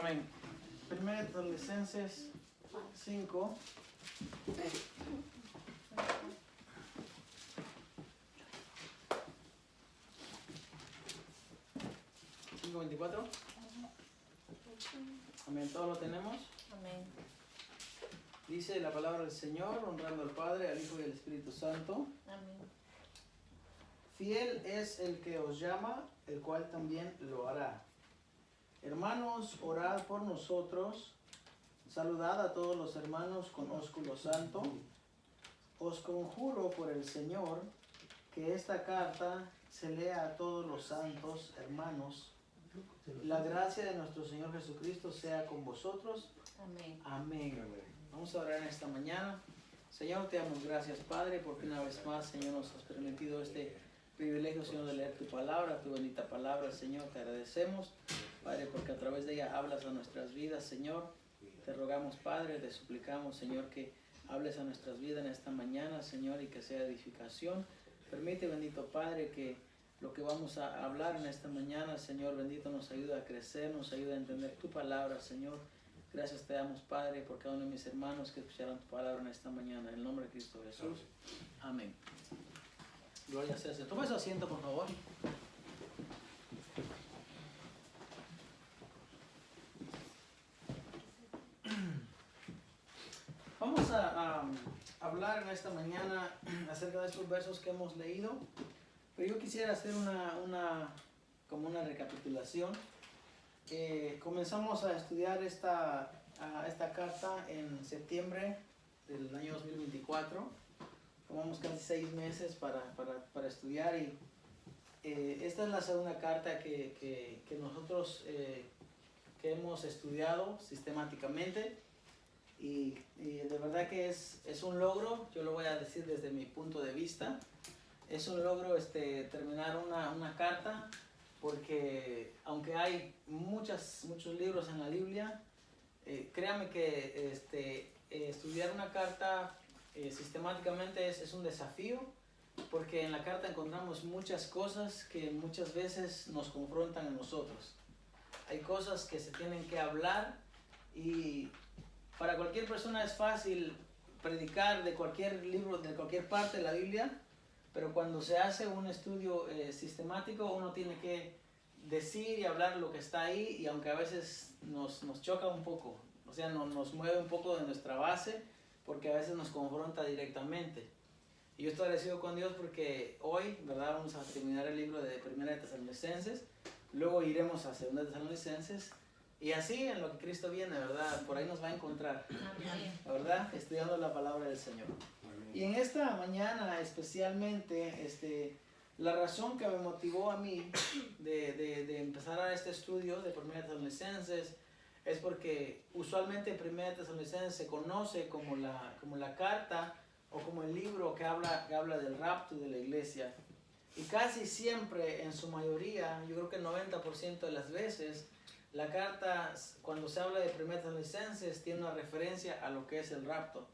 Amén. 1 Tesalonicenses 5. 5:24. Amén. ¿Todos lo tenemos? Amén. Dice la palabra del Señor, honrando al Padre, al Hijo y al Espíritu Santo. Amén. Fiel es el que os llama, el cual también lo hará. Hermanos, orad por nosotros. Saludad a todos los hermanos con ósculo santo. Os conjuro por el Señor que esta carta se lea a todos los santos hermanos. La gracia de nuestro Señor Jesucristo sea con vosotros. Amén. Amén. Vamos a orar en esta mañana. Señor, te damos gracias, Padre, porque una vez más, Señor, nos has permitido este privilegio, Señor, de leer tu palabra, tu bendita palabra. Señor, te agradecemos, Padre, porque a través de ella hablas a nuestras vidas, Señor. Te rogamos, Padre, te suplicamos, Señor, que hables a nuestras vidas en esta mañana, Señor, y que sea edificación. Permite, bendito Padre, que lo que vamos a hablar en esta mañana, Señor, bendito, nos ayuda a crecer, nos ayuda a entender tu palabra, Señor. Gracias te damos, Padre, por cada uno de mis hermanos que escucharon tu palabra en esta mañana. En el nombre de Cristo Jesús. Amén. Gloria sea. Toma su asiento, por favor. Vamos a hablar en esta mañana acerca de estos versos que hemos leído. Pero yo quisiera hacer como una recapitulación. Comenzamos a estudiar esta carta en septiembre del año 2024. Tomamos casi 6 meses para estudiar y esta es la segunda carta que nosotros que hemos estudiado sistemáticamente y de verdad que es un logro. Yo lo voy a decir desde mi punto de vista. Es un logro terminar una carta, porque aunque hay muchos libros en la Biblia, créame que estudiar una carta sistemáticamente es un desafío, porque en la carta encontramos muchas cosas que muchas veces nos confrontan a nosotros. Hay cosas que se tienen que hablar y para cualquier persona es fácil predicar de cualquier libro, de cualquier parte de la Biblia, pero cuando se hace un estudio sistemático, uno tiene que decir y hablar lo que está ahí, y aunque a veces nos choca un poco, o sea, nos mueve un poco de nuestra base, porque a veces nos confronta directamente. Y yo estoy agradecido con Dios porque hoy, ¿verdad?, vamos a terminar el libro de 1 de Tesalonicenses, luego iremos a 2 de Tesalonicenses, y así en lo que Cristo viene, ¿verdad?, por ahí nos va a encontrar, ¿verdad?, estudiando la palabra del Señor. Y en esta mañana especialmente, la razón que me motivó a mí de empezar a este estudio de 1 de Tesalonicenses es porque usualmente 1 de Tesalonicenses se conoce como la carta o como el libro que habla del rapto de la iglesia. Y casi siempre, en su mayoría, yo creo que el 90% de las veces, la carta, cuando se habla de 1 de Tesalonicenses, tiene una referencia a lo que es el rapto.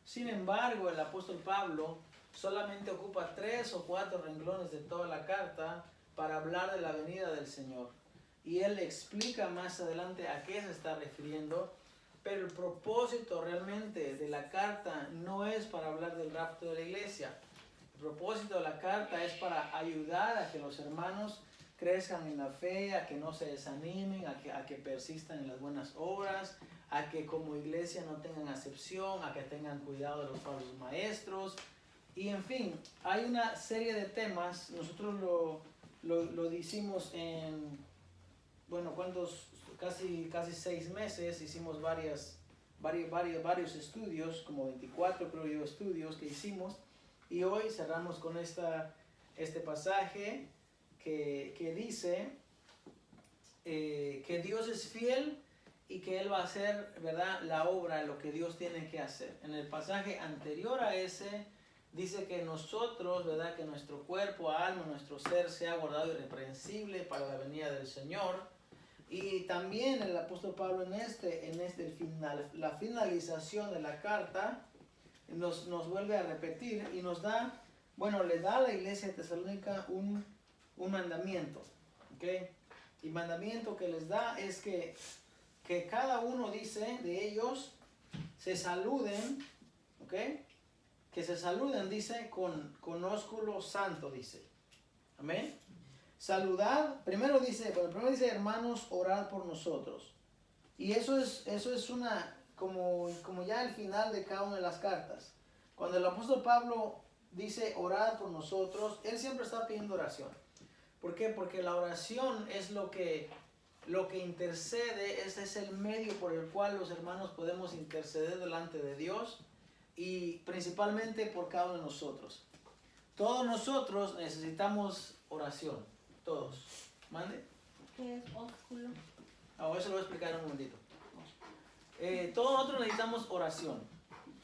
Sin embargo, el apóstol Pablo solamente ocupa 3 o 4 renglones de toda la carta para hablar de la venida del Señor. Y él explica más adelante a qué se está refiriendo, pero el propósito realmente de la carta no es para hablar del rapto de la iglesia. El propósito de la carta es para ayudar a que los hermanos crezcan en la fe, a que no se desanimen, a que persistan en las buenas obras, a que como iglesia no tengan acepción, a que tengan cuidado de los falsos maestros. Y en fin, hay una serie de temas. Nosotros lo hicimos en, bueno, casi 6 meses, hicimos varios estudios, como 24 creo yo estudios que hicimos, y hoy cerramos con este pasaje que dice que Dios es fiel y que Él va a hacer, ¿verdad?, la obra, lo que Dios tiene que hacer. En el pasaje anterior a ese, dice que nosotros, ¿verdad?, que nuestro cuerpo, alma, nuestro ser sea guardado irreprensible para la venida del Señor. Y también el apóstol Pablo la finalización de la carta nos vuelve a repetir y nos da, le da a la iglesia de Tesalónica un mandamiento, ¿ok? Y mandamiento que les da es que que cada uno dice de ellos se saluden, ¿ok? Que se saluden, dice, con ósculo santo, dice. Amén. Saludad, primero dice, hermanos, orad por nosotros. Y eso es una, como ya el final de cada una de las cartas. Cuando el apóstol Pablo dice orad por nosotros, él siempre está pidiendo oración. ¿Por qué? Porque la oración es lo que intercede, ese es el medio por el cual los hermanos podemos interceder delante de Dios y principalmente por cada uno de nosotros. Todos nosotros necesitamos oración, todos. ¿Mande? ¿Qué es ósculo? Eso lo voy a explicar en un momentito. Todos nosotros necesitamos oración,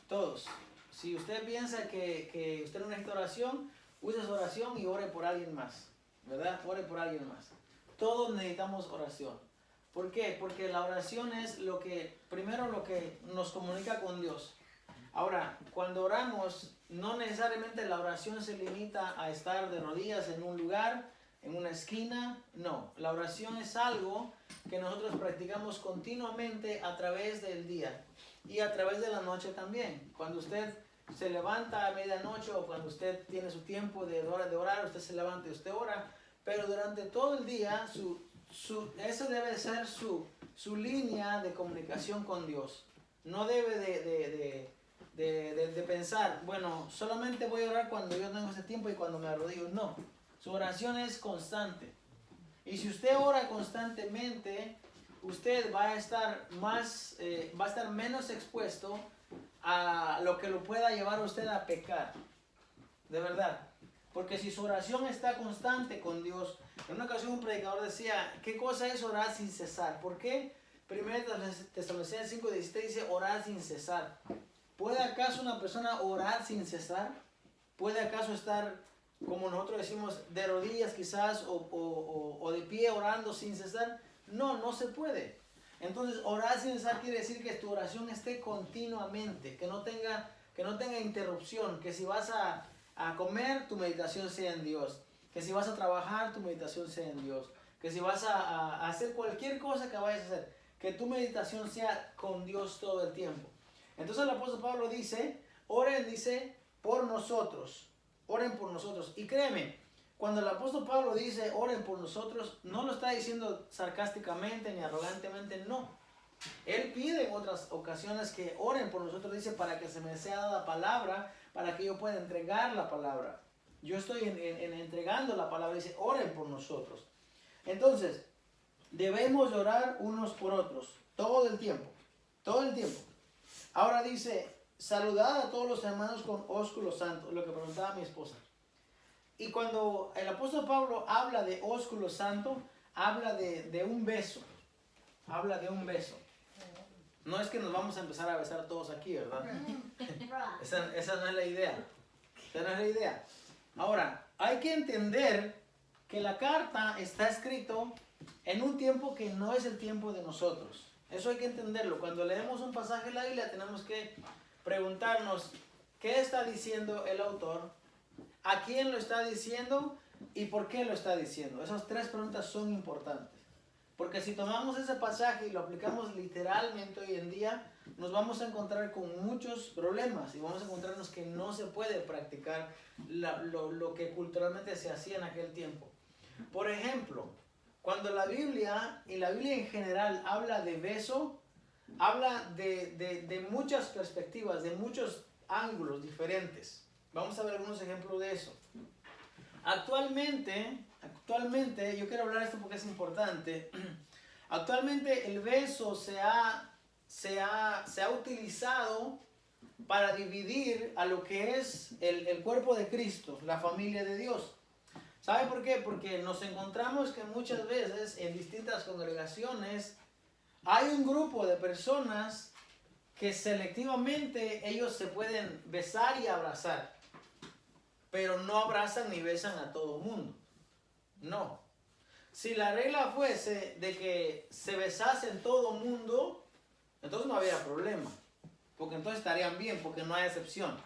todos. Si usted piensa que usted no necesita oración, use su oración y ore por alguien más, ¿verdad? Ore por alguien más. Todos necesitamos oración. ¿Por qué? Porque la oración es primero lo que nos comunica con Dios. Ahora, cuando oramos, no necesariamente la oración se limita a estar de rodillas en un lugar, en una esquina. No, la oración es algo que nosotros practicamos continuamente a través del día y a través de la noche también. Cuando usted se levanta a medianoche o cuando usted tiene su tiempo de orar, usted se levanta y usted ora. Pero durante todo el día, eso debe ser su línea de comunicación con Dios. No debe de pensar, bueno, solamente voy a orar cuando yo tengo ese tiempo y cuando me arrodillo. No, su oración es constante. Y si usted ora constantemente, usted va a estar menos expuesto a lo que lo pueda llevar a usted a pecar. De verdad. Porque si su oración está constante con Dios, en una ocasión un predicador decía, ¿qué cosa es orar sin cesar? ¿Por qué? 1 Tesalonicenses 5:17 dice orar sin cesar. ¿Puede acaso una persona orar sin cesar? ¿Puede acaso estar, como nosotros decimos, de rodillas quizás o de pie orando sin cesar? No, no se puede. Entonces orar sin cesar quiere decir que tu oración esté continuamente, que no tenga interrupción, que si vas a comer, tu meditación sea en Dios. Que si vas a trabajar, tu meditación sea en Dios. Que si vas a hacer cualquier cosa que vayas a hacer, que tu meditación sea con Dios todo el tiempo. Entonces el apóstol Pablo dice, oren, dice, por nosotros. Oren por nosotros. Y créeme, cuando el apóstol Pablo dice, oren por nosotros, no lo está diciendo sarcásticamente ni arrogantemente, no. Él pide en otras ocasiones que oren por nosotros, dice, para que se me sea dada palabra, para que yo pueda entregar la palabra. Yo estoy entregando la palabra, dice, oren por nosotros. Entonces, debemos orar unos por otros, todo el tiempo, todo el tiempo. Ahora dice, saludad a todos los hermanos con ósculo santo, lo que preguntaba mi esposa. Y cuando el apóstol Pablo habla de ósculo santo, habla de un beso, habla de un beso. No es que nos vamos a empezar a besar todos aquí, ¿verdad? Esa no es la idea. Esa no es la idea. Ahora, hay que entender que la carta está escrito en un tiempo que no es el tiempo de nosotros. Eso hay que entenderlo. Cuando leemos un pasaje de la Biblia tenemos que preguntarnos qué está diciendo el autor, a quién lo está diciendo y por qué lo está diciendo. Esas tres preguntas son importantes. Porque si tomamos ese pasaje y lo aplicamos literalmente hoy en día, nos vamos a encontrar con muchos problemas y vamos a encontrarnos que no se puede practicar lo que culturalmente se hacía en aquel tiempo. Por ejemplo, cuando la Biblia, y la Biblia en general, habla de beso, habla de muchas perspectivas, de muchos ángulos diferentes. Vamos a ver algunos ejemplos de eso. Actualmente, yo quiero hablar de esto porque es importante. Actualmente el beso se ha utilizado para dividir a lo que es el cuerpo de Cristo, la familia de Dios. ¿Sabe por qué? Porque nos encontramos que muchas veces en distintas congregaciones hay un grupo de personas que selectivamente ellos se pueden besar y abrazar, pero no abrazan ni besan a todo el mundo. No. Si la regla fuese de que se besasen todo el mundo, entonces no había problema, porque entonces estarían bien, porque no hay excepción.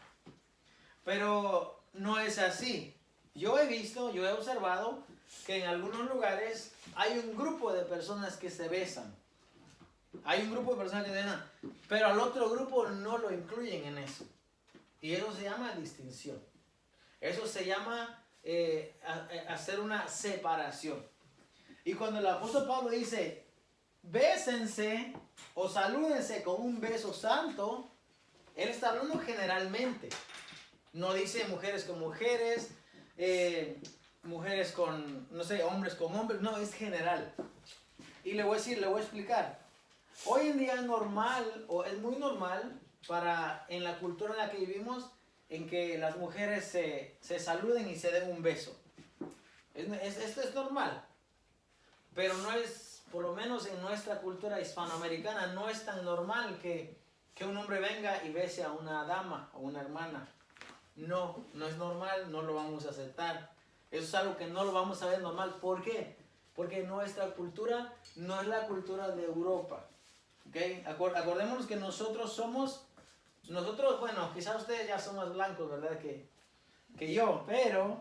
Pero no es así. Yo he observado que en algunos lugares hay un grupo de personas que se besan. Hay un grupo de personas que dejan, pero al otro grupo no lo incluyen en eso. Y eso se llama distinción. Eso se llama hacer una separación. Y cuando el apóstol Pablo dice, bésense o salúdense con un beso santo, él está hablando generalmente. No dice mujeres con mujeres, mujeres con, no sé, hombres con hombres. No, es general. Y le voy a explicar. Hoy en día es normal, o es muy normal, en la cultura en la que vivimos, en que las mujeres se saluden y se den un beso. Esto es normal. Pero no es, por lo menos en nuestra cultura hispanoamericana, no es tan normal que un hombre venga y bese a una dama o una hermana. No es normal, no lo vamos a aceptar. Eso es algo que no lo vamos a ver normal. ¿Por qué? Porque nuestra cultura no es la cultura de Europa. ¿Okay? Acordémonos que nosotros, bueno, quizás ustedes ya son más blancos, ¿verdad? Que yo, pero...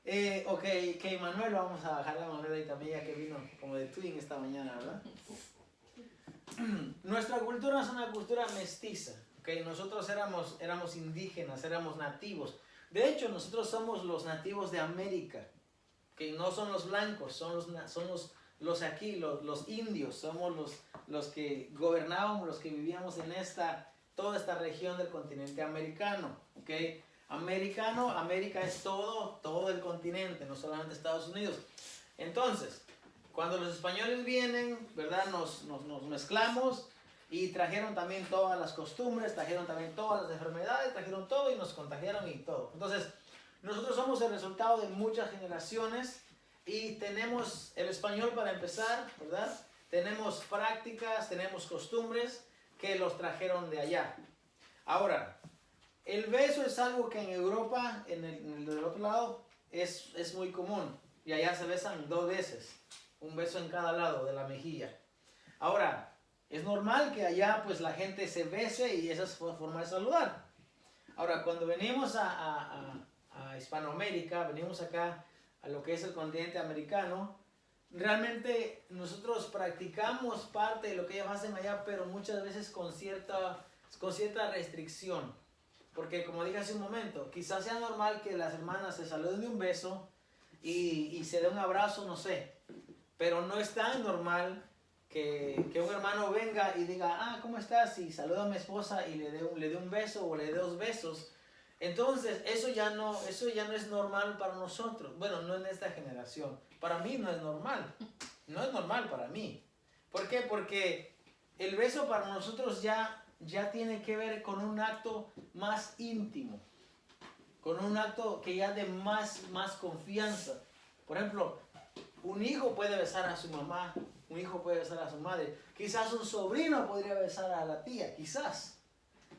que Manuel, vamos a bajar a Manuel ahí también, ya que vino como de Twin esta mañana, ¿verdad? Nuestra cultura es una cultura mestiza, ¿okay? Nosotros éramos indígenas, éramos nativos. De hecho, nosotros somos los nativos de América, que no son los blancos, son los aquí, los indios, somos los que gobernábamos, los que vivíamos en toda esta región del continente americano, ¿okay? América es todo el continente, no solamente Estados Unidos. Entonces, cuando los españoles vienen, ¿verdad? Nos mezclamos y trajeron también todas las costumbres, trajeron también todas las enfermedades, trajeron todo y nos contagiaron y todo. Entonces, nosotros somos el resultado de muchas generaciones y tenemos el español para empezar, ¿verdad? Tenemos prácticas, tenemos costumbres que los trajeron de allá. Ahora, el beso es algo que en Europa, en el del otro lado, es muy común. Y allá se besan 2 veces. Un beso en cada lado de la mejilla. Ahora, es normal que allá pues la gente se bese y esa es su forma de saludar. Ahora, cuando venimos a Hispanoamérica, venimos acá a lo que es el continente americano, realmente nosotros practicamos parte de lo que ellos hacen allá, pero muchas veces con cierta restricción. Porque como dije hace un momento, quizás sea normal que las hermanas se saluden de un beso y se dé un abrazo, no sé. Pero no es tan normal que un hermano venga y diga, ¿cómo estás? Y saluda a mi esposa y le dé un beso o le dé 2 besos. Entonces, eso ya no es normal para nosotros. Bueno, no en esta generación. Para mí no es normal. No es normal para mí. ¿Por qué? Porque el beso para nosotros ya tiene que ver con un acto más íntimo, con un acto que ya de más confianza. Por ejemplo, un hijo puede besar a su mamá, un hijo puede besar a su madre, quizás un sobrino podría besar a la tía, quizás.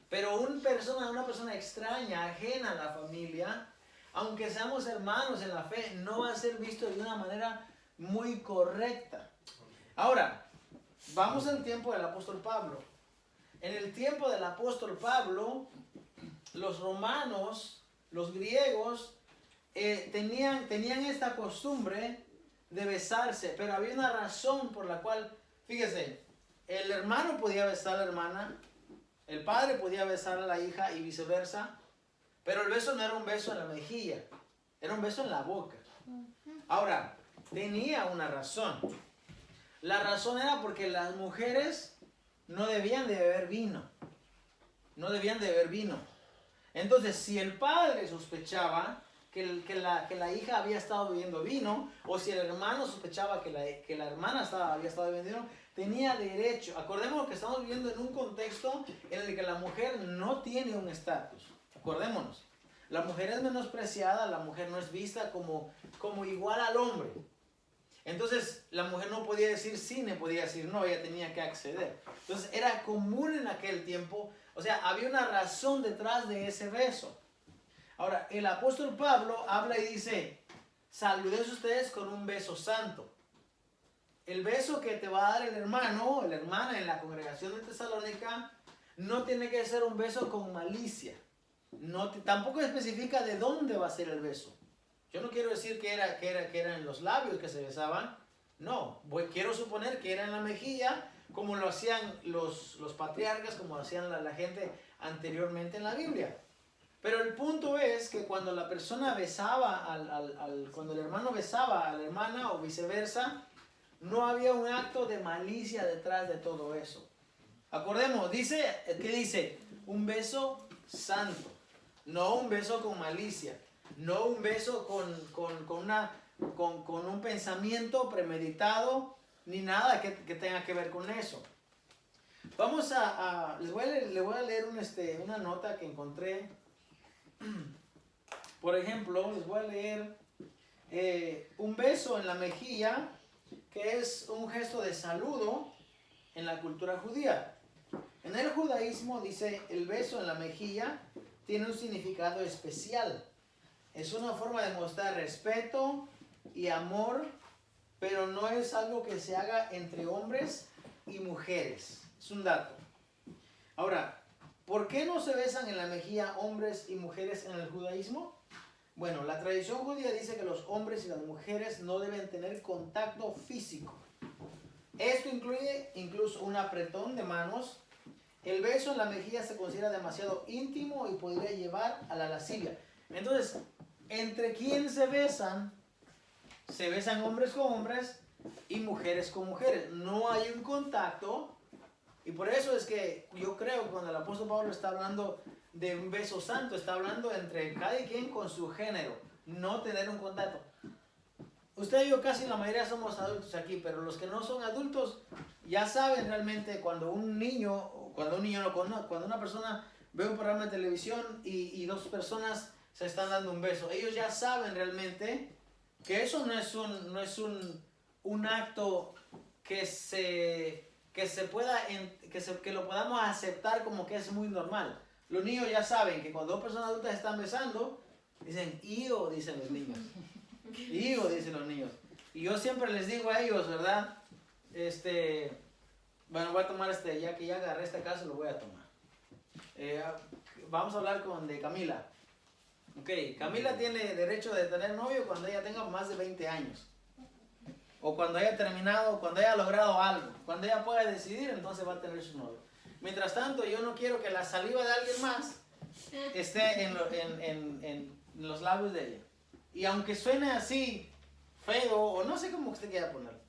Pero una persona extraña, ajena a la familia, aunque seamos hermanos en la fe, no va a ser visto de una manera muy correcta. Ahora, vamos al tiempo del apóstol Pablo. En el tiempo del apóstol Pablo, los romanos, los griegos, tenían esta costumbre de besarse, pero había una razón por la cual, fíjese, el hermano podía besar a la hermana, el padre podía besar a la hija y viceversa, pero el beso no era un beso en la mejilla, era un beso en la boca. Ahora, tenía una razón. La razón era porque las mujeres no debían de beber vino. No debían de beber vino. Entonces, si el padre sospechaba que la hija había estado bebiendo vino, o si el hermano sospechaba que la hermana había estado bebiendo vino, tenía derecho. Acordémonos que estamos viviendo en un contexto en el que la mujer no tiene un estatus. Acordémonos. La mujer es menospreciada, la mujer no es vista como igual al hombre. Entonces, la mujer no podía decir sí, ni podía decir no, ella tenía que acceder. Entonces, era común en aquel tiempo, o sea, había una razón detrás de ese beso. Ahora, el apóstol Pablo habla y dice, salúdense ustedes con un beso santo. El beso que te va a dar el hermano o la hermana en la congregación de Tesalónica no tiene que ser un beso con malicia. Tampoco especifica de dónde va a ser el beso. Yo no quiero decir que era en los labios que se besaban. No, quiero suponer que era en la mejilla como lo hacían los patriarcas, como lo hacían la gente anteriormente en la Biblia. Pero el punto es que cuando la persona besaba, cuando el hermano besaba a la hermana o viceversa, no había un acto de malicia detrás de todo eso. Acordemos, ¿qué dice? Un beso santo, no un beso con malicia, no un beso con un pensamiento premeditado, ni nada que tenga que ver con eso. Vamos les voy a leer una nota que encontré. Por ejemplo, les voy a leer un beso en la mejilla, que es un gesto de saludo en la cultura judía. En el judaísmo dice, el beso en la mejilla tiene un significado especial. Es una forma de mostrar respeto y amor, pero no es algo que se haga entre hombres y mujeres. Es un dato. Ahora, ¿por qué no se besan en la mejilla hombres y mujeres en el judaísmo? Bueno, la tradición judía dice que los hombres y las mujeres no deben tener contacto físico. Esto incluye incluso un apretón de manos. El beso en la mejilla se considera demasiado íntimo y podría llevar a la lascivia. Entonces, ¿entre quién se besan? Se besan hombres con hombres y mujeres con mujeres. No hay un contacto. Y por eso es que yo creo que cuando el apóstol Pablo está hablando de un beso santo, está hablando entre cada quien con su género, no tener un contacto. Usted y yo casi la mayoría somos adultos aquí, pero los que no son adultos ya saben realmente cuando cuando una persona ve un programa de televisión y dos personas se están dando un beso, ellos ya saben realmente que eso no es un acto que lo podamos aceptar como que es muy normal. Los niños ya saben que cuando dos personas adultas están besando, dicen, "Ío", dicen los niños. "Ío", dicen los niños. Y yo siempre les digo a ellos, ¿verdad? Bueno, voy a tomar ya que ya agarré este caso, lo voy a tomar. Vamos a hablar de Camila. Ok, Camila tiene derecho de tener novio cuando ella tenga más de 20 años. O cuando haya terminado, cuando haya logrado algo. Cuando ella pueda decidir, entonces va a tener su novio. Mientras tanto, yo no quiero que la saliva de alguien más esté en los labios de ella. Y aunque suene así, feo, o no sé cómo usted quiera ponerlo.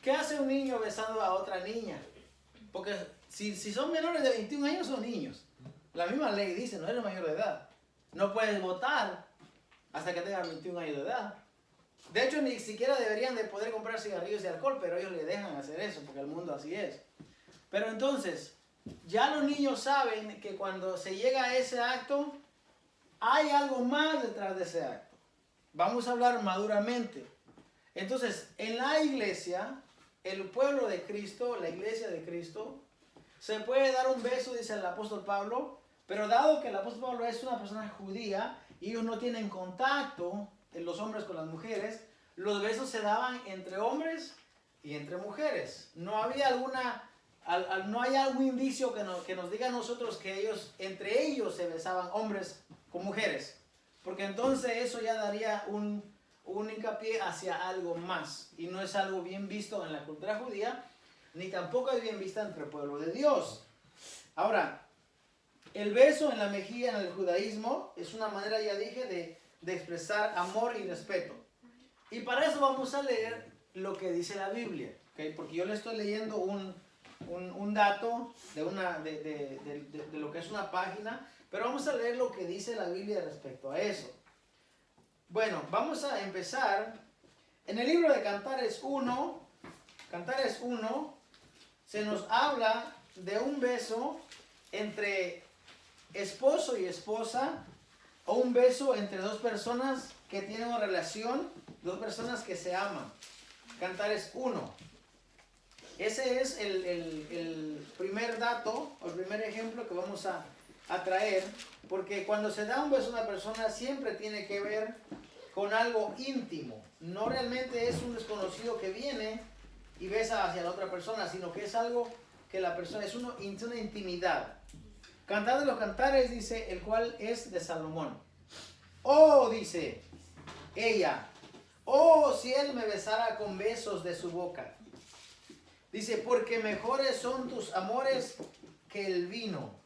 ¿Qué hace un niño besando a otra niña? Porque si son menores de 21 años, son niños. La misma ley dice, no eres mayor de edad. No puedes votar hasta que tengas 21 años de edad. De hecho, ni siquiera deberían de poder comprar cigarrillos y alcohol, pero ellos le dejan hacer eso, porque el mundo así es. Pero entonces, ya los niños saben que cuando se llega a ese acto, hay algo más detrás de ese acto. Vamos a hablar maduramente. Entonces, en la iglesia, el pueblo de Cristo, la iglesia de Cristo, se puede dar un beso, dice el apóstol Pablo, pero dado que el apóstol Pablo es una persona judía y ellos no tienen contacto, los hombres con las mujeres, los besos se daban entre hombres y entre mujeres. No había no hay algún indicio que nos diga a nosotros que entre ellos se besaban hombres con mujeres, porque entonces eso ya daría un hincapié hacia algo más, y no es algo bien visto en la cultura judía, ni tampoco es bien vista entre el pueblo de Dios. Ahora, el beso en la mejilla en el judaísmo es una manera, ya dije, de expresar amor y respeto. Y para eso vamos a leer lo que dice la Biblia, ¿okay? Porque yo le estoy leyendo un dato de lo que es una página, pero vamos a leer lo que dice la Biblia respecto a eso. Bueno, vamos a empezar. En el libro de Cantares 1, se nos habla de un beso entre esposo y esposa, o un beso entre dos personas que tienen una relación, dos personas que se aman. Cantares 1. Ese es el primer dato, o el primer ejemplo que vamos a traer, porque cuando se da un beso a una persona siempre tiene que ver con algo íntimo. No realmente es un desconocido que viene y besa hacia la otra persona, sino que es algo que la persona, es una intimidad. Cantar de los Cantares, dice, el cual es de Salomón. Oh, dice ella, oh, si él me besara con besos de su boca. Dice, porque mejores son tus amores que el vino.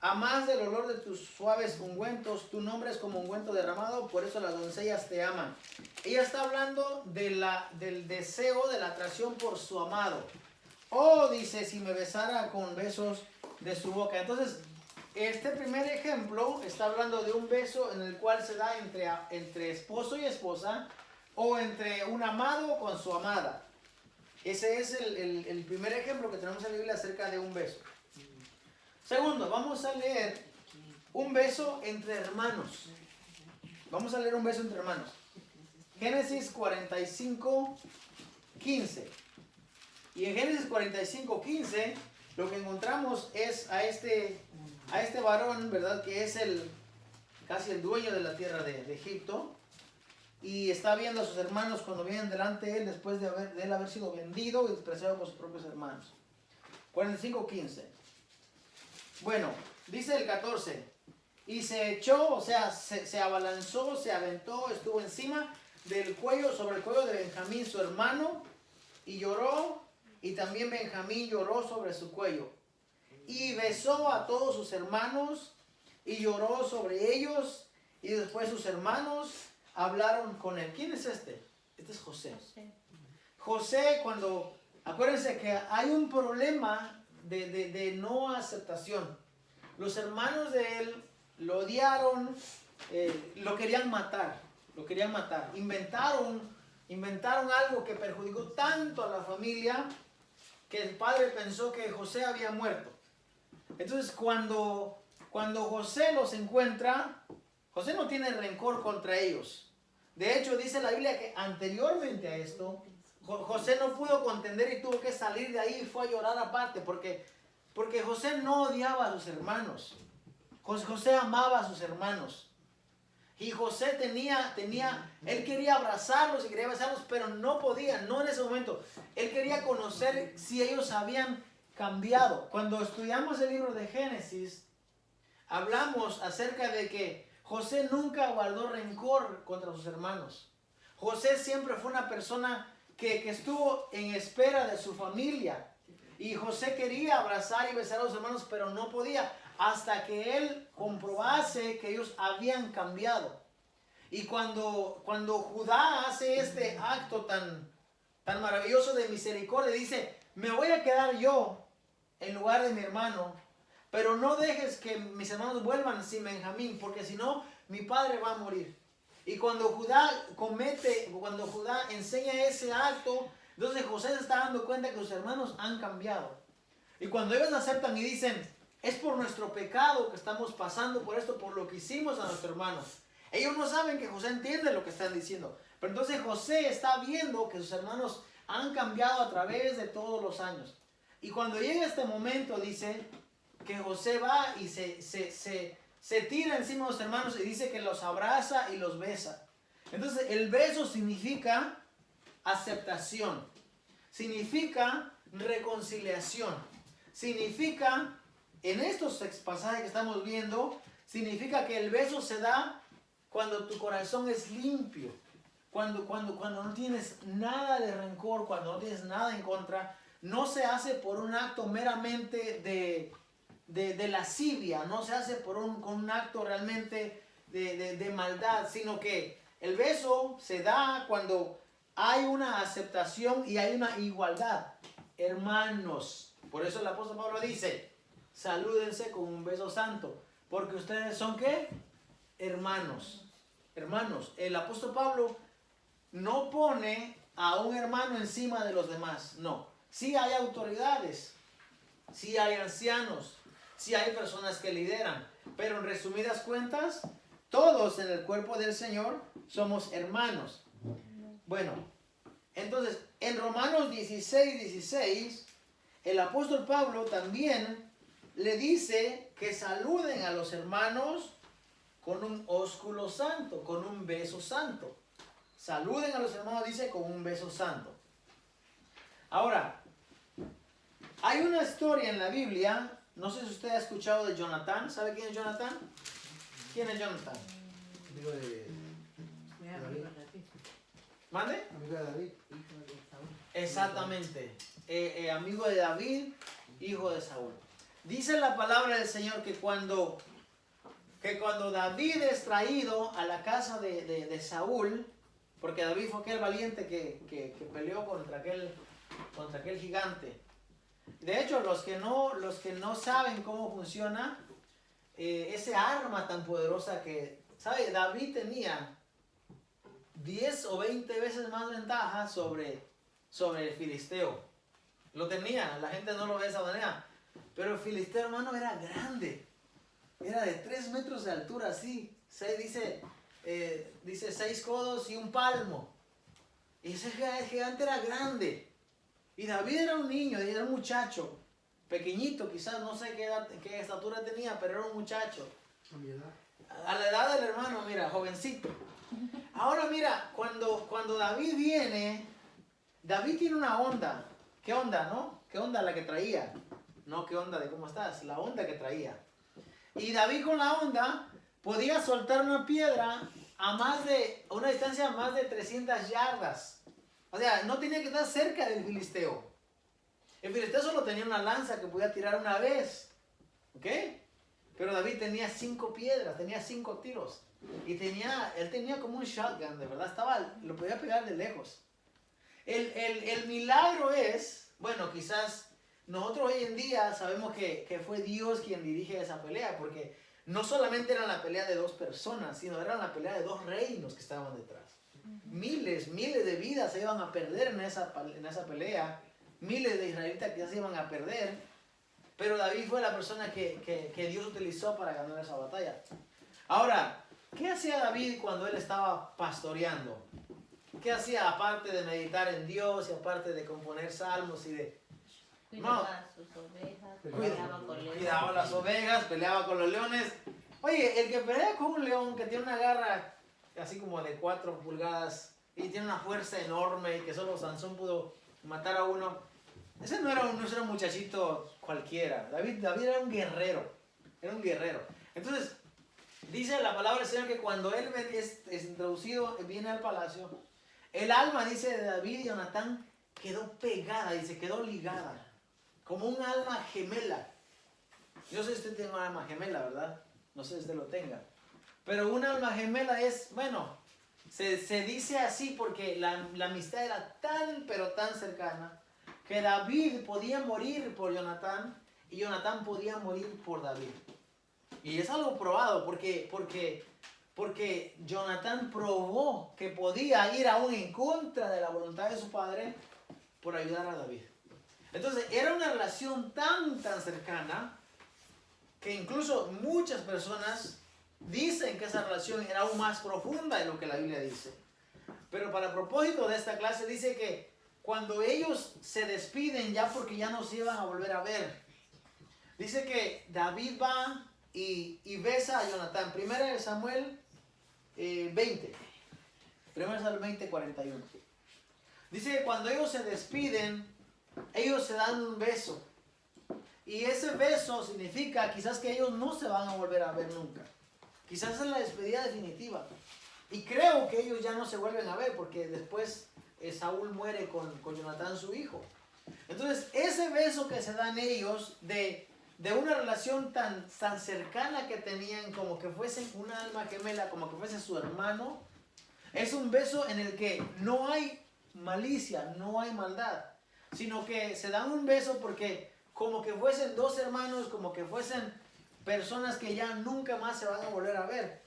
A más del olor de tus suaves ungüentos, tu nombre es como ungüento derramado, por eso las doncellas te aman. Ella está hablando del deseo, de la atracción por su amado. Oh, dice, si me besara con besos de su boca. Entonces, este primer ejemplo está hablando de un beso en el cual se da entre esposo y esposa, o entre un amado con su amada. Ese es el primer ejemplo que tenemos en la Biblia acerca de un beso. Segundo, vamos a leer un beso entre hermanos. Vamos a leer un beso entre hermanos. Génesis 45, 15. Y en Génesis 45, 15, lo que encontramos es a este varón, ¿verdad? Que es casi el dueño de la tierra de Egipto. Y está viendo a sus hermanos cuando vienen delante de él después de él haber sido vendido y despreciado por sus propios hermanos. 45, 15. Bueno, dice el 14. Y se echó, o sea, se abalanzó, se aventó, estuvo encima del cuello, sobre el cuello de Benjamín, su hermano, y lloró, y también Benjamín lloró sobre su cuello. Y besó a todos sus hermanos, y lloró sobre ellos, y después sus hermanos hablaron con él. ¿Quién es este? Este es José. José, acuérdense que hay un problema de no aceptación. Los hermanos de él lo odiaron, lo querían matar. Inventaron algo que perjudicó tanto a la familia que el padre pensó que José había muerto. Entonces cuando José los encuentra, José no tiene rencor contra ellos. De hecho, dice la Biblia que anteriormente a esto, José no pudo contender y tuvo que salir de ahí y fue a llorar aparte, porque José no odiaba a sus hermanos. José amaba a sus hermanos. Y José él quería abrazarlos y quería besarlos, pero no podía, no en ese momento. Él quería conocer si ellos habían cambiado. Cuando estudiamos el libro de Génesis, hablamos acerca de que José nunca guardó rencor contra sus hermanos. José siempre fue una persona que estuvo en espera de su familia. Y José quería abrazar y besar a los hermanos, pero no podía hasta que él comprobase que ellos habían cambiado. Y cuando Judá hace este acto tan maravilloso de misericordia, dice, me voy a quedar yo en lugar de mi hermano, pero no dejes que mis hermanos vuelvan sin Benjamín, porque si no, mi padre va a morir. Y cuando Judá enseña ese acto, entonces José se está dando cuenta que sus hermanos han cambiado. Y cuando ellos aceptan y dicen, es por nuestro pecado que estamos pasando por esto, por lo que hicimos a nuestro hermano. Ellos no saben que José entiende lo que están diciendo. Pero entonces José está viendo que sus hermanos han cambiado a través de todos los años. Y cuando llega este momento, dice que José va y se tira encima de los hermanos y dice que los abraza y los besa. Entonces el beso significa aceptación, significa reconciliación, significa, en estos pasajes que estamos viendo, significa que el beso se da cuando tu corazón es limpio, cuando no tienes nada de rencor, cuando no tienes nada en contra. No se hace por un acto meramente de lascivia, no se hace con un acto realmente de maldad, sino que el beso se da cuando hay una aceptación y hay una igualdad. Hermanos, por eso el apóstol Pablo dice, salúdense con un beso santo, porque ustedes son ¿qué? Hermanos. Hermanos, el apóstol Pablo no pone a un hermano encima de los demás, no. Sí hay autoridades, sí hay ancianos, sí hay personas que lideran, pero en resumidas cuentas, todos en el cuerpo del Señor somos hermanos. Bueno, entonces, en Romanos 16, el apóstol Pablo también le dice que saluden a los hermanos con un ósculo santo, con un beso santo. Saluden a los hermanos, dice, con un beso santo. Ahora, hay una historia en la Biblia, no sé si usted ha escuchado de Jonatán. ¿Sabe quién es Jonatán? ¿Quién es Jonatán? Amigo de David. ¿Mande? Amigo de David. Exactamente. Amigo de David, hijo de Saúl. Dice la palabra del Señor que cuando David es traído a la casa de Saúl, porque David fue aquel valiente que peleó contra aquel gigante. De hecho, los que no saben cómo funciona ese arma tan poderosa que, ¿sabe? David tenía 10 o 20 veces más ventaja sobre el filisteo. Lo tenía, la gente no lo ve de esa manera. Pero el filisteo, hermano, era grande. Era de 3 metros de altura, así. Dice 6 codos y un palmo. Y ese gigante era grande. Y David era un niño, era un muchacho. Pequeñito, quizás, no sé qué estatura tenía, pero era un muchacho. A mi edad. A la edad del hermano, mira, jovencito. Ahora mira, cuando David viene, David tiene una onda. ¿Qué onda, no? ¿Qué onda la que traía? No, ¿qué onda de cómo estás? La onda que traía. Y David con la onda podía soltar una piedra a una distancia de más de 300 yardas. O sea, no tenía que estar cerca del filisteo. El filisteo solo tenía una lanza que podía tirar una vez. ¿Ok? Pero David tenía 5 piedras, tenía 5 tiros. Y él tenía como un shotgun, de verdad, lo podía pegar de lejos. El milagro es, bueno, quizás nosotros hoy en día sabemos que fue Dios quien dirige esa pelea, porque no solamente era la pelea de 2 personas, sino era la pelea de 2 reinos que estaban detrás. Miles de vidas se iban a perder en esa pelea, miles de israelitas que ya se iban a perder, pero David fue la persona que Dios utilizó para ganar esa batalla. Ahora, ¿qué hacía David cuando él estaba pastoreando? ¿Qué hacía aparte de meditar en Dios y aparte de componer salmos y de... Cuidaba sus ovejas, peleaba con leones. Cuidaba las ovejas, peleaba con los leones. Oye, el que pelea con un león que tiene una garra así como de 4 pulgadas y tiene una fuerza enorme y que solo Sansón pudo matar a uno, ese no era un muchachito cualquiera. David era un guerrero. Era un guerrero. Entonces, dice la palabra del Señor que cuando él es introducido, viene al palacio, el alma, dice, de David y Jonatán quedó pegada, dice, quedó ligada. Como un alma gemela. Yo no sé si usted tiene un alma gemela, ¿verdad? No sé si usted lo tenga. Pero un alma gemela es, bueno, se dice así porque la amistad era tan, pero tan cercana, que David podía morir por Jonatán y Jonatán podía morir por David. Y es algo probado porque Jonatán probó que podía ir aún en contra de la voluntad de su padre por ayudar a David. Entonces era una relación tan cercana que incluso muchas personas dicen que esa relación era aún más profunda de lo que la Biblia dice. Pero para propósito de esta clase dice que cuando ellos se despiden ya porque ya no se iban a volver a ver, dice que David va y besa a Jonatán. 1 Samuel 20. 1 Samuel 20, 41. Dice que cuando ellos se despiden, ellos se dan un beso. Y ese beso significa quizás que ellos no se van a volver a ver nunca. Quizás es la despedida definitiva. Y creo que ellos ya no se vuelven a ver porque después Saúl muere con Jonatán, su hijo. Entonces, ese beso que se dan ellos de una relación tan cercana que tenían, como que fuesen una alma gemela, como que fuese su hermano, es un beso en el que no hay malicia, no hay maldad, sino que se dan un beso porque como que fuesen 2 hermanos, como que fuesen personas que ya nunca más se van a volver a ver.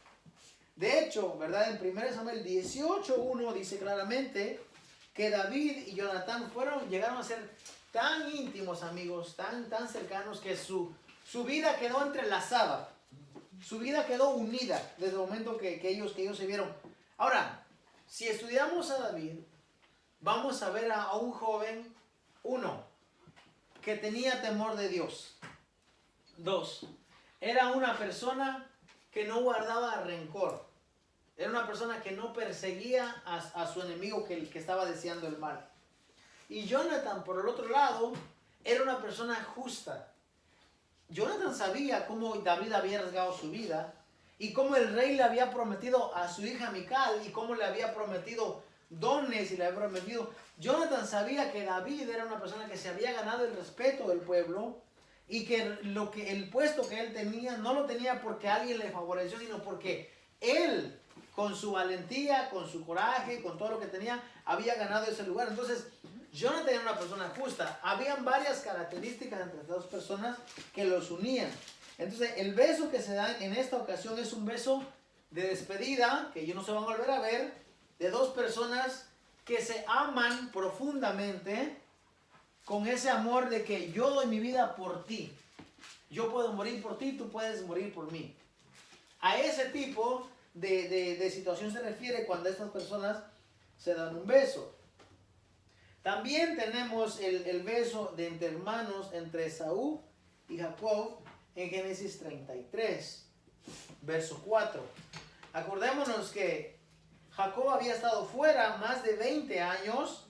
De hecho, ¿verdad? En 1 Samuel 18:1 dice claramente que David y Jonatán llegaron a ser tan íntimos amigos, tan cercanos, que su vida quedó entrelazada. Su vida quedó unida desde el momento que ellos se vieron. Ahora, si estudiamos a David, vamos a ver a un joven, 1, que tenía temor de Dios. 2, era una persona que no guardaba rencor. Era una persona que no perseguía a su enemigo que estaba deseando el mal. Y Jonatán, por el otro lado, era una persona justa. Jonatán sabía cómo David había arriesgado su vida y cómo el rey le había prometido a su hija Mical y cómo le había prometido dones y le había prometido. Jonathan sabía que David era una persona que se había ganado el respeto del pueblo y que el puesto que él tenía no lo tenía porque alguien le favoreció, sino porque él, con su valentía, con su coraje, con todo lo que tenía, había ganado ese lugar. Entonces, Jonathan era una persona justa. Habían varias características entre las dos personas que los unían. Entonces, el beso que se da en esta ocasión es un beso de despedida, que ellos no se van a volver a ver, de dos personas que se aman profundamente, con ese amor de que yo doy mi vida por ti. Yo puedo morir por ti, tú puedes morir por mí. A ese tipo de situación se refiere cuando estas personas se dan un beso. También tenemos el beso de entre hermanos, entre Esaú y Jacob, en Génesis 33, verso 4. Acordémonos que Jacob había estado fuera más de 20 años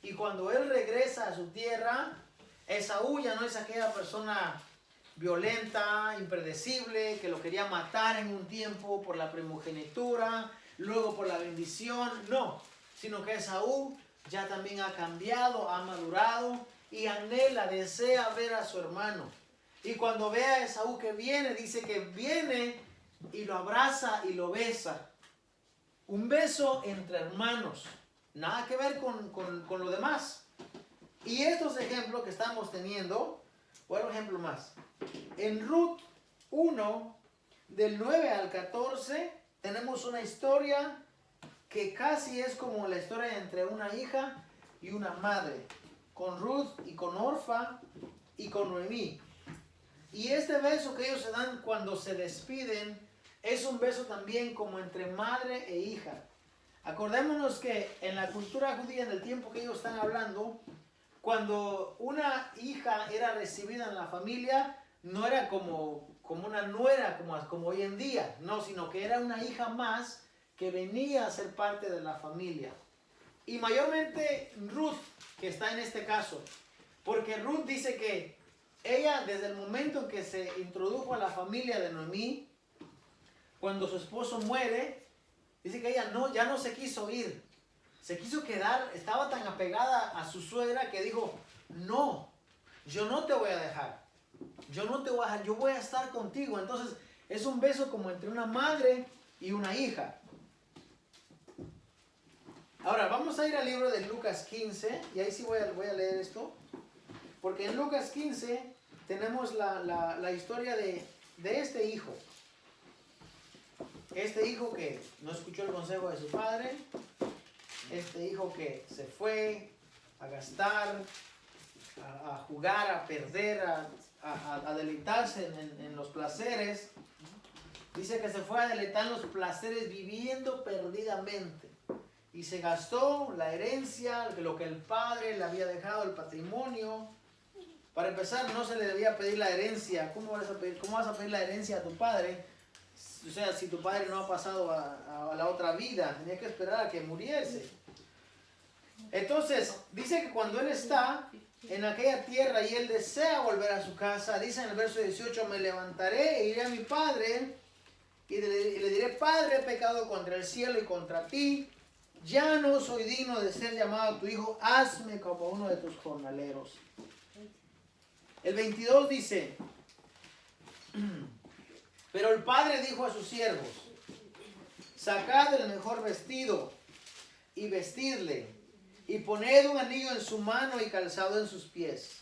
y cuando él regresa a su tierra, Esaú ya no es aquella persona violenta, impredecible, que lo quería matar en un tiempo por la primogenitura, luego por la bendición. No, sino que Esaú ya también ha cambiado, ha madurado y anhela, desea ver a su hermano. Y cuando ve a Esaú que viene, dice que viene y lo abraza y lo besa. Un beso entre hermanos. Nada que ver con lo demás. Y estos ejemplos que estamos teniendo, otro ejemplo más. En Ruth 1, del 9 al 14, tenemos una historia que casi es como la historia entre una hija y una madre. Con Ruth y con Orfa y con Noemí. Y este beso que ellos se dan cuando se despiden es un beso también como entre madre e hija. Acordémonos que en la cultura judía, en el tiempo que ellos están hablando, cuando una hija era recibida en la familia, no era como una nuera, como hoy en día, no, sino que era una hija más que venía a ser parte de la familia. Y mayormente Ruth, que está en este caso, porque Ruth dice que ella, desde el momento en que se introdujo a la familia de Noemí, cuando su esposo muere, dice que ella ya no se quiso ir. Se quiso quedar, estaba tan apegada a su suegra que dijo, no, yo no te voy a dejar. Yo no te voy a dejar, yo voy a estar contigo. Entonces, es un beso como entre una madre y una hija. Ahora, vamos a ir al libro de Lucas 15, y ahí sí voy a leer esto. Porque en Lucas 15 tenemos la historia de este hijo. Este hijo que no escuchó el consejo de su padre. Este hijo que se fue a gastar, a jugar, a perder, a deleitarse en los placeres. Dice que se fue a deleitar en los placeres viviendo perdidamente. Y se gastó la herencia, lo que el padre le había dejado, el patrimonio. Para empezar, no se le debía pedir la herencia. ¿Cómo vas a pedir la herencia a tu padre? O sea, si tu padre no ha pasado a la otra vida, tenía que esperar a que muriese. Entonces, dice que cuando él está en aquella tierra y él desea volver a su casa, dice en el verso 18, me levantaré e iré a mi padre y le diré, Padre, he pecado contra el cielo y contra ti, ya no soy digno de ser llamado tu hijo, hazme como uno de tus jornaleros. El 22 dice, pero el padre dijo a sus siervos, sacad el mejor vestido y vestidle, y poned un anillo en su mano y calzado en sus pies,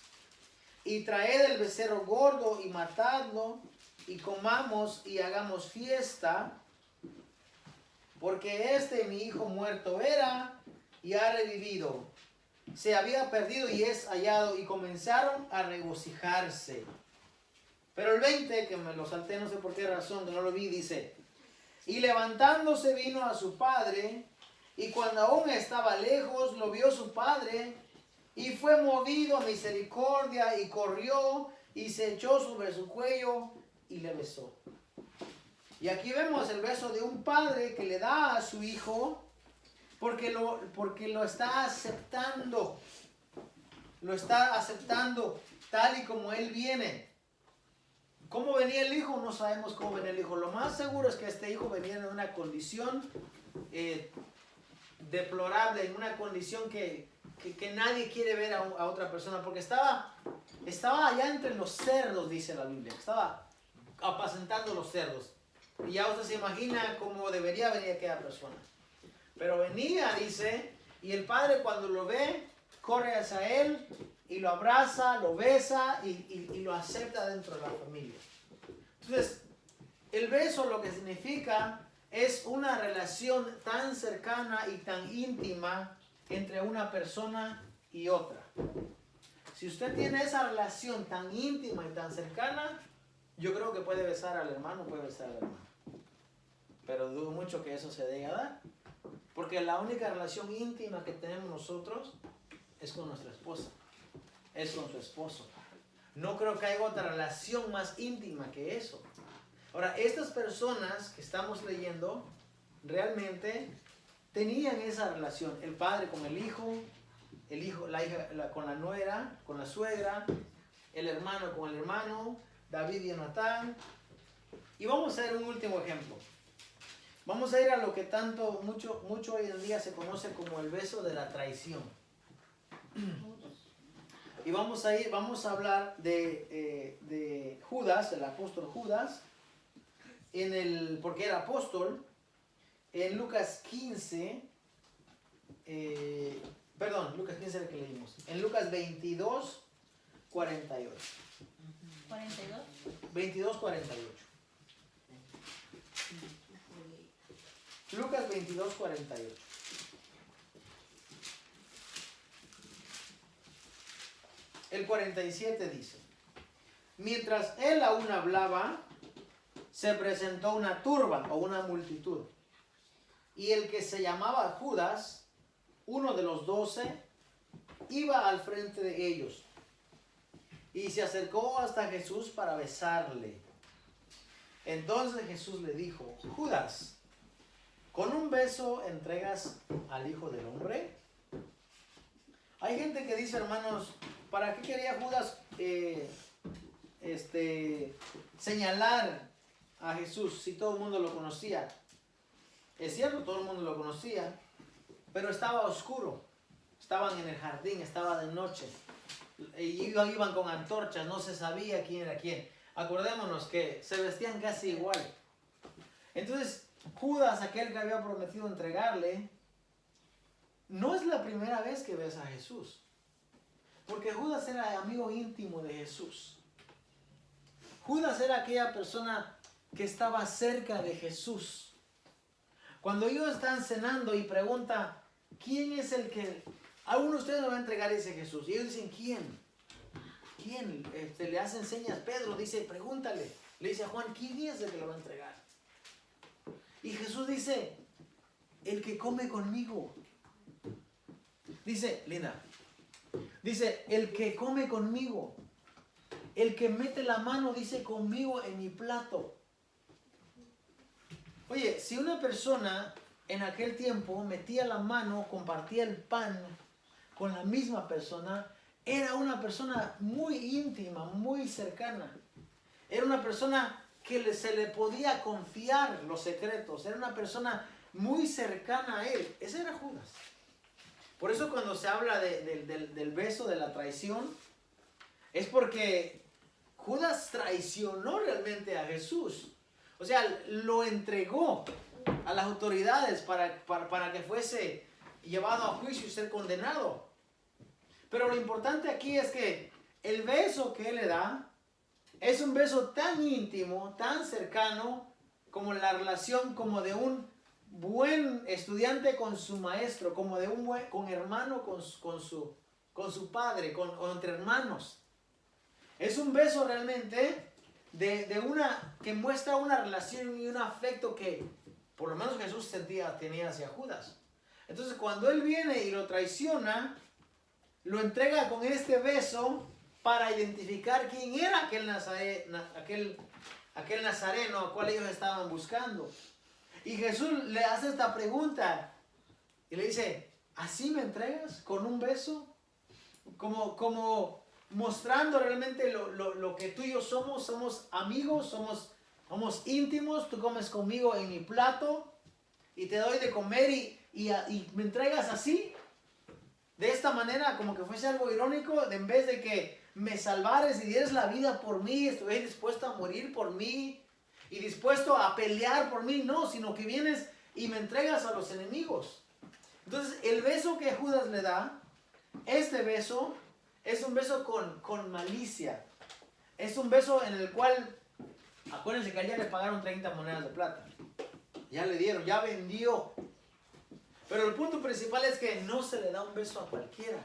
y traed el becerro gordo y matadlo, y comamos y hagamos fiesta, porque mi hijo muerto era y ha revivido, se había perdido y es hallado, y comenzaron a regocijarse. Pero el 20, que me lo salté, no sé por qué razón, que no lo vi, dice, y levantándose vino a su padre, y cuando aún estaba lejos, lo vio su padre, y fue movido a misericordia, y corrió, y se echó sobre su cuello, y le besó. Y aquí vemos el beso de un padre que le da a su hijo, porque lo está aceptando. Lo está aceptando tal y como él viene. ¿Cómo venía el hijo? No sabemos cómo venía el hijo. Lo más seguro es que este hijo venía en una condición deplorable, en una condición que nadie quiere ver a otra persona, porque estaba allá entre los cerdos, dice la Biblia, estaba apacentando los cerdos. Y ya usted se imagina cómo debería venir aquella persona. Pero venía, dice, y el padre cuando lo ve, corre hacia él y lo abraza, lo besa y lo acepta dentro de la familia. Entonces, el beso lo que significa es una relación tan cercana y tan íntima entre una persona y otra. Si usted tiene esa relación tan íntima y tan cercana, yo creo que puede besar al hermano, puede besar a la hermana. Pero dudo mucho que eso se dé a dar. Porque la única relación íntima que tenemos nosotros es con nuestra esposa, es con su esposo. No creo que haya otra relación más íntima que eso. Ahora, estas personas que estamos leyendo realmente tenían esa relación. El padre con el hijo la hija con la nuera, con la suegra, el hermano con el hermano, David y Jonatán. Y vamos a ver un último ejemplo. Vamos a ir a lo que mucho hoy en día se conoce como el beso de la traición. Y vamos a hablar de Judas, el apóstol Judas, porque era apóstol, en Lucas 15, Lucas 15 es el que leímos, en Lucas 22, 48. 42. 22, 48. Lucas 22, 48. El 47 dice: mientras él aún hablaba, se presentó una turba o una multitud. Y el que se llamaba Judas, uno de los 12, iba al frente de ellos. Y se acercó hasta Jesús para besarle. Entonces Jesús le dijo: Judas, ¿con un beso entregas al Hijo del Hombre? Hay gente que dice, hermanos, ¿para qué quería Judas señalar a Jesús si todo el mundo lo conocía? Es cierto, todo el mundo lo conocía, pero estaba oscuro. Estaban en el jardín, estaba de noche. Y iban con antorchas, no se sabía quién era quién. Acordémonos que se vestían casi igual. Entonces, Judas, aquel que había prometido entregarle, no es la primera vez que besa a Jesús. Porque Judas era amigo íntimo de Jesús. Judas era aquella persona que estaba cerca de Jesús. Cuando ellos están cenando y pregunta, ¿quién es el que alguno de ustedes me va a entregar? Ese Jesús. Y ellos dicen, ¿quién? ¿Quién? Le hacen señas. Pedro dice, pregúntale. Le dice a Juan, ¿quién es el que lo va a entregar? Y Jesús dice, el que come conmigo. Dice, Linda, dice, el que come conmigo, el que mete la mano, dice, conmigo en mi plato. Oye, si una persona en aquel tiempo metía la mano, compartía el pan con la misma persona, era una persona muy íntima, muy cercana. Era una persona que se le podía confiar los secretos. Era una persona muy cercana a él. Ese era Judas. Por eso cuando se habla del beso de la traición, es porque Judas traicionó realmente a Jesús. O sea, lo entregó a las autoridades para que fuese llevado a juicio y ser condenado. Pero lo importante aquí es que el beso que él le da es un beso tan íntimo, tan cercano, como la relación como de un buen estudiante con su maestro, como de un buen hermano con su padre, o entre hermanos. Es un beso realmente que muestra una relación y un afecto que por lo menos Jesús tenía hacia Judas. Entonces cuando él viene y lo traiciona, lo entrega con este beso para identificar quién era aquel nazareno al cual ellos estaban buscando. Y Jesús le hace esta pregunta y le dice, ¿así me entregas? ¿Con un beso? Como mostrando realmente lo que tú y yo somos amigos, somos íntimos, tú comes conmigo en mi plato. y te doy de comer y me entregas así, de esta manera, como que fuese algo irónico, en vez de que me salvares y dieres la vida por mí, estuvieras dispuesto a morir por mí y dispuesto a pelear por mí, no, sino que vienes y me entregas a los enemigos. Entonces, el beso que Judas le da, este beso, es un beso con malicia. Es un beso en el cual, acuérdense que a ella le pagaron 30 monedas de plata. Ya le dieron, ya vendió. Pero el punto principal es que no se le da un beso a cualquiera.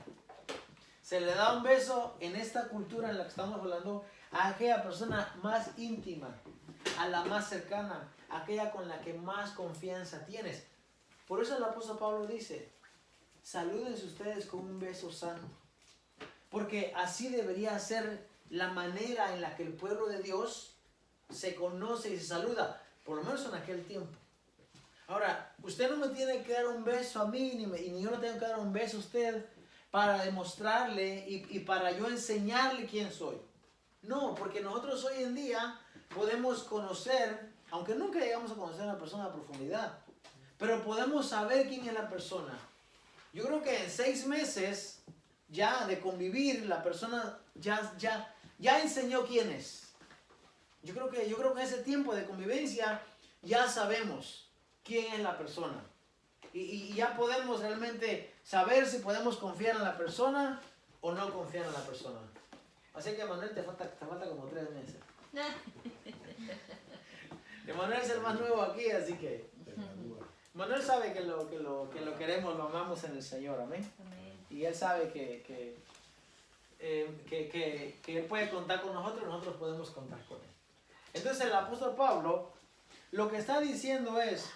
Se le da un beso en esta cultura en la que estamos hablando a aquella persona más íntima, a la más cercana, a aquella con la que más confianza tienes. Por eso el apóstol Pablo dice, salúdense ustedes con un beso santo. Porque así debería ser la manera en la que el pueblo de Dios se conoce y se saluda, por lo menos en aquel tiempo. Ahora, usted no me tiene que dar un beso a mí, ni yo no tengo que dar un beso a usted para demostrarle y para yo enseñarle quién soy. No, porque nosotros hoy en día podemos conocer, aunque nunca llegamos a conocer a una persona a profundidad, pero podemos saber quién es la persona. Yo creo que en 6 meses ya de convivir, la persona ya enseñó quién es. Yo creo que en ese tiempo de convivencia ya sabemos quién es la persona. Y ya podemos realmente saber si podemos confiar en la persona o no confiar en la persona. Así que Manuel, te falta como 3 meses. Manuel es el más nuevo aquí, así que Manuel sabe que lo queremos, lo amamos en el Señor, amén. Y él sabe que él puede contar con nosotros, nosotros podemos contar con él. Entonces el apóstol Pablo lo que está diciendo es,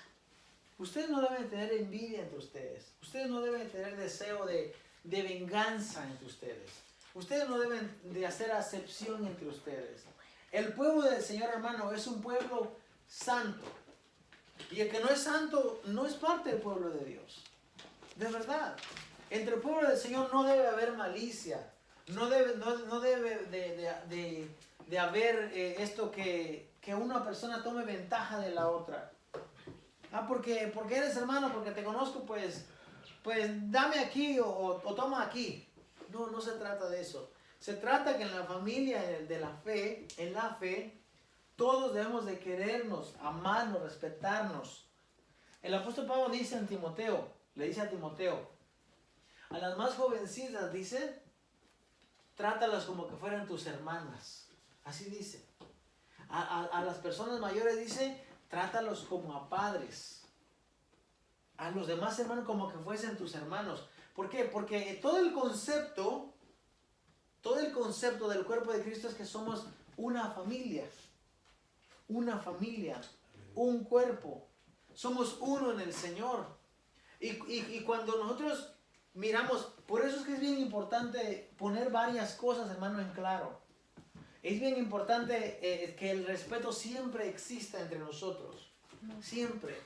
ustedes no deben tener envidia entre ustedes, ustedes no deben tener deseo de venganza entre ustedes, ustedes no deben de hacer acepción entre ustedes. El pueblo del Señor, hermano, es un pueblo santo. Y el que no es santo no es parte del pueblo de Dios. De verdad. Entre el pueblo del Señor no debe haber malicia. No debe de haber esto que una persona tome ventaja de la otra. Porque eres hermano, porque te conozco, pues dame aquí o toma aquí. No se trata de eso. Se trata que en la familia de la fe, en la fe, todos debemos de querernos, amarnos, respetarnos. El apóstol Pablo dice a Timoteo, le dice a Timoteo, a las más jovencitas dice, trátalas como que fueran tus hermanas. Así dice. A las personas mayores dice, trátalos como a padres. A los demás hermanos como que fuesen tus hermanos. ¿Por qué? Porque todo el concepto del cuerpo de Cristo es que somos una familia. Una familia, un cuerpo. Somos uno en el Señor. Y cuando nosotros miramos, por eso es que es bien importante poner varias cosas, hermano, en claro. Es bien importante que el respeto siempre exista entre nosotros. Siempre.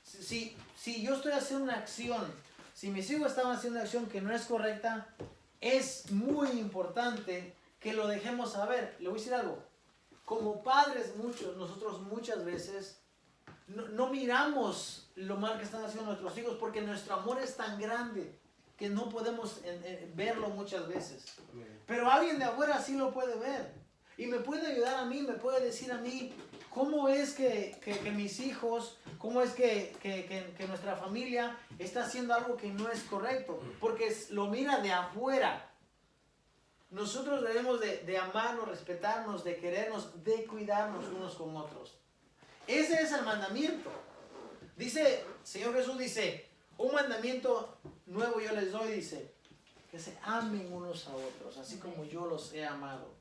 Si yo estoy haciendo una acción, si mis hijos están haciendo una acción que no es correcta, es muy importante que lo dejemos saber. Le voy a decir algo. Como padres, nosotros muchas veces no miramos lo mal que están haciendo nuestros hijos porque nuestro amor es tan grande que no podemos verlo muchas veces. Pero alguien de afuera sí lo puede ver. Y me puede ayudar a mí, me puede decir a mí cómo es que mis hijos, cómo es que nuestra familia está haciendo algo que no es correcto. Porque lo mira de afuera. Nosotros debemos de amarnos, respetarnos, de querernos, de cuidarnos unos con otros. Ese es el mandamiento. Dice, Señor Jesús dice, un mandamiento nuevo yo les doy, dice, que se amen unos a otros, así como yo los he amado.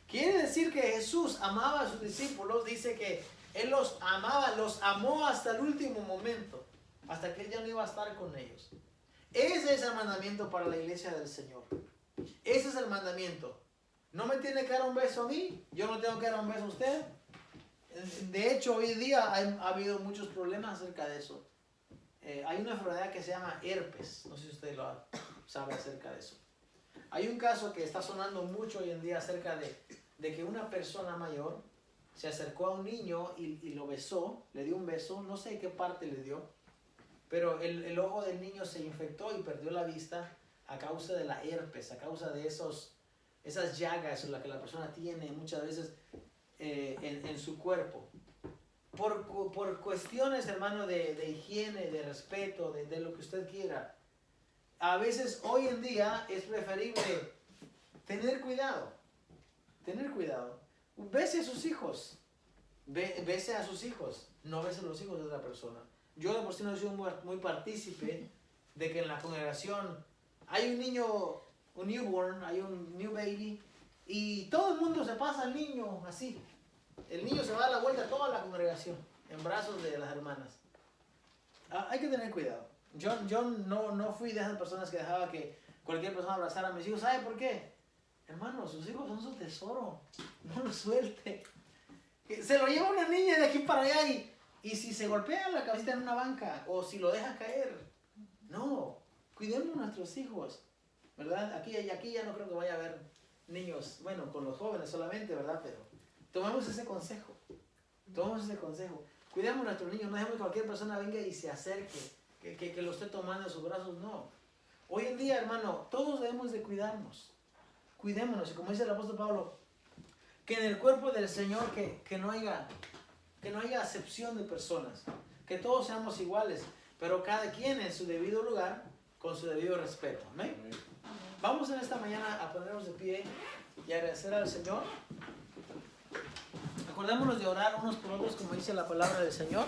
Quiere decir que Jesús amaba a sus discípulos, dice que Él los amaba, los amó hasta el último momento, hasta que Él ya no iba a estar con ellos. Ese es el mandamiento para la iglesia del Señor. Ese es el mandamiento. No me tiene que dar un beso a mí, yo no tengo que dar un beso a usted. De hecho, hoy día ha habido muchos problemas acerca de eso. Hay una enfermedad que se llama herpes, no sé si usted lo sabe acerca de eso. Hay un caso que está sonando mucho hoy en día acerca de que una persona mayor se acercó a un niño y lo besó, le dio un beso, no sé qué parte le dio, pero el ojo del niño se infectó y perdió la vista a causa de la herpes, a causa de esas llagas en las que la persona tiene muchas veces en su cuerpo. Por cuestiones, hermano, de higiene, de respeto, de lo que usted quiera, a veces hoy en día es preferible tener cuidado. Tener cuidado. Bese a sus hijos. Bese a sus hijos. No bese a los hijos de otra persona. Yo de por sí no soy muy partícipe de que en la congregación hay un niño, un newborn, hay un new baby, y todo el mundo se pasa al niño así. El niño se va a dar la vuelta a toda la congregación, en brazos de las hermanas. Hay que tener cuidado. Yo no fui de esas personas que dejaba que cualquier persona abrazara a mis hijos. ¿Sabe por qué? Hermano, sus hijos son su tesoro. No lo suelte. Se lo lleva una niña de aquí para allá y si se golpea la cabecita en una banca o si lo deja caer. No, cuidemos a nuestros hijos, ¿verdad? Aquí ya no creo que vaya a haber niños, bueno, con los jóvenes solamente, ¿verdad? Pero tomemos ese consejo. Cuidemos a nuestros niños. No dejemos que cualquier persona venga y se acerque, que lo esté tomando en sus brazos. No. Hoy en día, hermano, todos debemos de cuidarnos. Cuidémonos, y como dice el apóstol Pablo, que en el cuerpo del Señor que no haya acepción de personas, que todos seamos iguales, pero cada quien en su debido lugar, con su debido respeto. ¿Amén? Vamos en esta mañana a ponernos de pie y agradecer al Señor. Acordémonos de orar unos por otros, como dice la palabra del Señor.